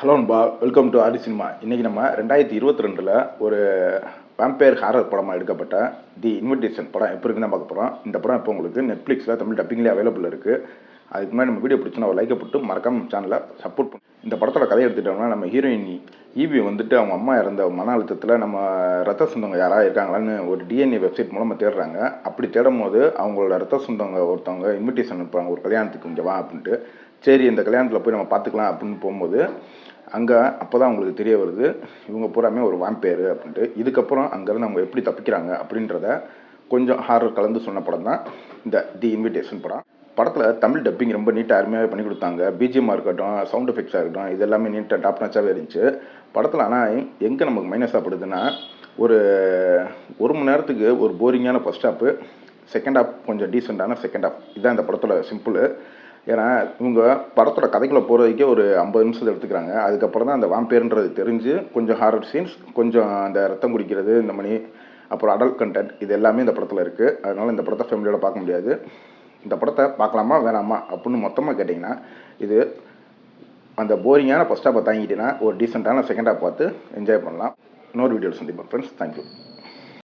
Hello நண்பா, welcome to Aadi cinema. இன்றைக்கி நம்ம 2022 ஒரு வேம்பயர் ஹாரர் படமாக எடுக்கப்பட்ட தி இன்விடேஷன் படம் எப்போ இருக்குன்னு பார்க்க போகிறோம். இந்த படம் இப்போ உங்களுக்கு நெட்ஃப்ளிக்ஸில் தமிழ் டப்பிங்லேயே அவைலபிள் இருக்குது. அதுக்கு முன்னாடி நம்ம வீடியோ பிடிச்சுன்னா ஒரு லைக்கை போட்டு மறக்காம சேனலை சப்போர்ட் பண்ணி. இந்த படத்தோட கதை எடுத்துட்டோம்னா, நம்ம ஹீரோயின் ஈவி வந்துட்டு அவங்க அம்மா இறந்த மன அழுத்தத்தில் நம்ம ரத்த சொந்தங்க யாராவது இருக்காங்களான்னு ஒரு டிஎன்ஏ வெப்சைட் மூலமாக தேடுறாங்க. அப்படி தேடும் போது அவங்களோட ரத்த சொந்தங்க ஒருத்தவங்க இன்விடேஷன் அனுப்புகிறாங்க, ஒரு கல்யாணத்துக்கு இங்கே வா அப்படின்ட்டு. சரி, இந்த கல்யாணத்தில் போய் நம்ம பார்த்துக்கலாம் அப்படின்னு போகும்போது அங்கே அப்போ தான் அவங்களுக்கு தெரிய வருது இவங்க பூராமே ஒரு வாம்பயர் அப்படின்ட்டு. இதுக்கப்புறம் அங்கேருந்து அவங்க எப்படி தப்பிக்கிறாங்க அப்படின்றத கொஞ்சம் ஹாரர் கலந்து சொன்ன படம் தான் இந்த தி இன்விடேஷன் படம். படத்தில் தமிழ் டப்பிங் ரொம்ப நீட்டாக அருமையாக பண்ணி கொடுத்தாங்க. பிஜிஎம்மாக இருக்கட்டும், சவுண்ட் எஃபெக்ட்ஸாக இருக்கட்டும், இது எல்லாமே நீட்டாக டாப் நாச்சாகவே இருந்துச்சு படத்தில். ஆனால் எங்கே நமக்கு மைனஸாக படுதுன்னா, ஒரு மணி நேரத்துக்கு ஒரு போரிங்கான ஃபஸ்ட் ஹாப்பு, செகண்ட் ஹாப் கொஞ்சம் டீசெண்டான செகண்ட் ஹாப். இதுதான் இந்த படத்தோட சிம்பிள். ஏன்னா இவங்க படத்தோட கதைக்குள்ளே போகிறதுக்கே ஒரு 50 நிமிஷத்தை எடுத்துக்கிறாங்க. அதுக்கப்புறம் தான் அந்த வாம்பேர்ன்றது தெரிஞ்சு கொஞ்சம் ஹாரர் சீன்ஸ், கொஞ்சம் அந்த ரத்தம் குடிக்கிறது, இந்த மணி, அப்புறம் அடல்ட் கண்டென்ட், இது எல்லாமே இந்த படத்தில் இருக்குது. அதனால் இந்த படத்தை ஃபேமிலியோட பார்க்க முடியாது. இந்த படத்தை பார்க்கலாமா வேணாமா அப்படின்னு மொத்தமாக கேட்டிங்கன்னா, இது அந்த போரிங்கான ஃபஸ்ட் ஹாப்பை தாங்கிட்டீங்கன்னா ஒரு டீசெண்டான செகண்ட் ஹாப் பார்த்து என்ஜாய் பண்ணலாம். இன்னொரு வீடியோவில் சந்திப்போம் ஃப்ரெண்ட்ஸ். தேங்க்யூ.